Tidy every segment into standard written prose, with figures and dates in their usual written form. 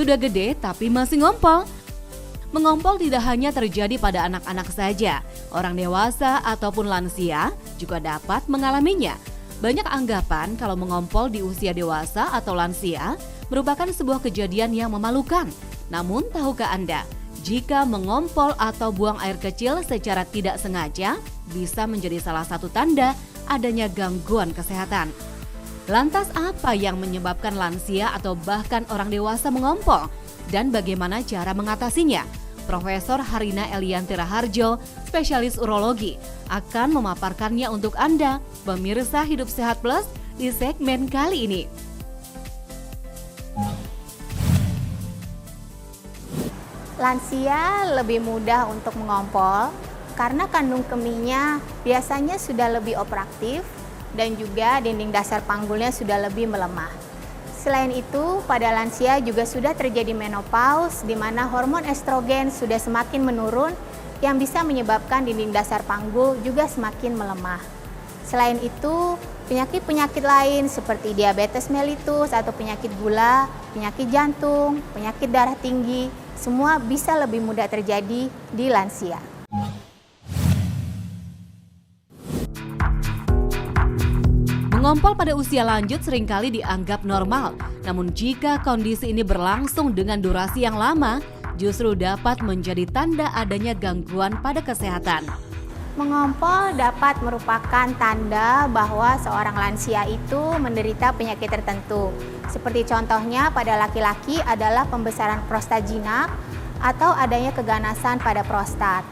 sudah gede tapi masih ngompol. Mengompol tidak hanya terjadi pada anak-anak saja, orang dewasa ataupun lansia juga dapat mengalaminya. Banyak anggapan kalau mengompol di usia dewasa atau lansia merupakan sebuah kejadian yang memalukan. Namun tahukah Anda, jika mengompol atau buang air kecil secara tidak sengaja bisa menjadi salah satu tanda adanya gangguan kesehatan. Lantas apa yang menyebabkan lansia atau bahkan orang dewasa mengompol? Dan bagaimana cara mengatasinya? Profesor Harina Elianti Raharjo, spesialis urologi, akan memaparkannya untuk Anda, pemirsa Hidup Sehat Plus, di segmen kali ini. Lansia lebih mudah untuk mengompol karena kandung kemihnya biasanya sudah lebih overaktif dan juga dinding dasar panggulnya sudah lebih melemah. Selain itu, pada lansia juga sudah terjadi menopause di mana hormon estrogen sudah semakin menurun yang bisa menyebabkan dinding dasar panggul juga semakin melemah. Selain itu, penyakit-penyakit lain seperti diabetes mellitus atau penyakit gula, penyakit jantung, penyakit darah tinggi, semua bisa lebih mudah terjadi di lansia. Mengompol pada usia lanjut seringkali dianggap normal, namun jika kondisi ini berlangsung dengan durasi yang lama, justru dapat menjadi tanda adanya gangguan pada kesehatan. Mengompol dapat merupakan tanda bahwa seorang lansia itu menderita penyakit tertentu. Seperti contohnya pada laki-laki adalah pembesaran prostagina atau adanya keganasan pada prostat.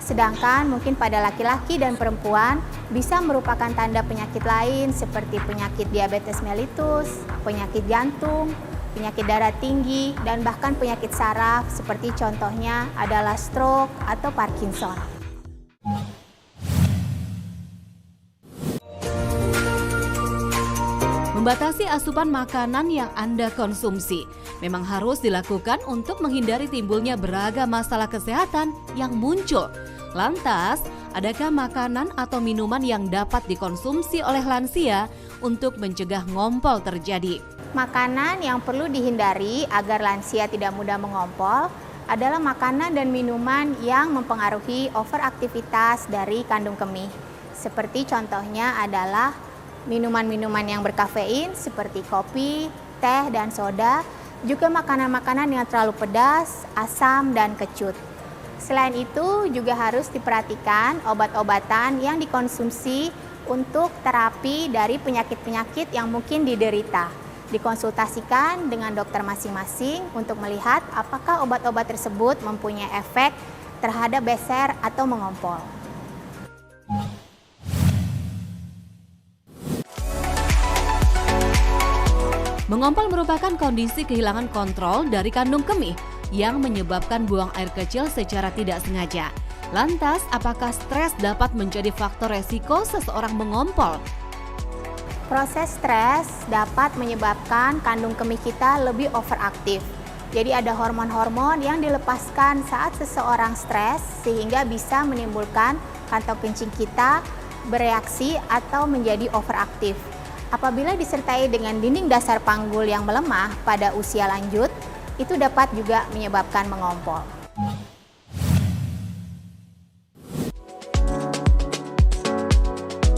Sedangkan mungkin pada laki-laki dan perempuan bisa merupakan tanda penyakit lain seperti penyakit diabetes mellitus, penyakit jantung, penyakit darah tinggi, dan bahkan penyakit saraf seperti contohnya adalah stroke atau Parkinson. Membatasi asupan makanan yang Anda konsumsi memang harus dilakukan untuk menghindari timbulnya beragam masalah kesehatan yang muncul. Lantas, adakah makanan atau minuman yang dapat dikonsumsi oleh lansia untuk mencegah ngompol terjadi? Makanan yang perlu dihindari agar lansia tidak mudah mengompol adalah makanan dan minuman yang mempengaruhi overaktivitas dari kandung kemih. Seperti contohnya adalah minuman-minuman yang berkafein seperti kopi, teh, dan soda, juga makanan-makanan yang terlalu pedas, asam, dan kecut. Selain itu juga harus diperhatikan obat-obatan yang dikonsumsi untuk terapi dari penyakit-penyakit yang mungkin diderita. Dikonsultasikan dengan dokter masing-masing untuk melihat apakah obat-obat tersebut mempunyai efek terhadap beser atau mengompol. Mengompol merupakan kondisi kehilangan kontrol dari kandung kemih yang menyebabkan buang air kecil secara tidak sengaja. Lantas, apakah stres dapat menjadi faktor resiko seseorang mengompol? Proses stres dapat menyebabkan kandung kemih kita lebih overaktif. Jadi ada hormon-hormon yang dilepaskan saat seseorang stres sehingga bisa menimbulkan kantong kencing kita bereaksi atau menjadi overaktif. Apabila disertai dengan dinding dasar panggul yang melemah pada usia lanjut, itu dapat juga menyebabkan mengompol.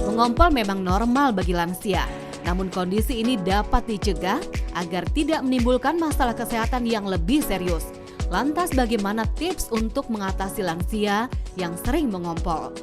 Mengompol memang normal bagi lansia, namun kondisi ini dapat dicegah agar tidak menimbulkan masalah kesehatan yang lebih serius. Lantas bagaimana tips untuk mengatasi lansia yang sering mengompol?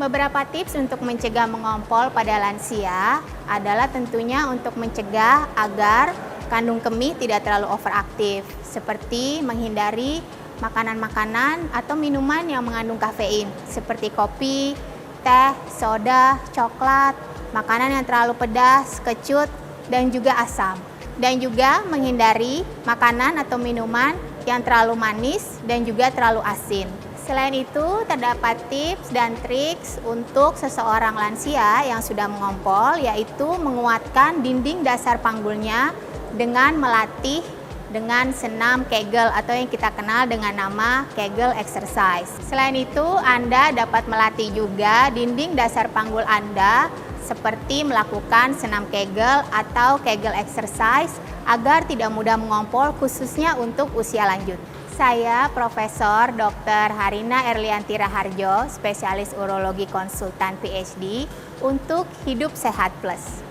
Beberapa tips untuk mencegah mengompol pada lansia adalah tentunya untuk mencegah agar kandung kemih tidak terlalu overaktif, seperti menghindari makanan-makanan atau minuman yang mengandung kafein, seperti kopi, teh, soda, coklat, makanan yang terlalu pedas, kecut, dan juga asam. Dan juga menghindari makanan atau minuman yang terlalu manis dan juga terlalu asin. Selain itu, terdapat tips dan triks untuk seseorang lansia yang sudah mengompol, yaitu menguatkan dinding dasar panggulnya dengan melatih dengan senam Kegel atau yang kita kenal dengan nama Kegel exercise. Selain itu, Anda dapat melatih juga dinding dasar panggul Anda seperti melakukan senam Kegel atau Kegel exercise agar tidak mudah mengompol khususnya untuk usia lanjut. Saya Profesor Dr. Harina Erlianti Raharjo, spesialis urologi konsultan PhD untuk Hidup Sehat Plus.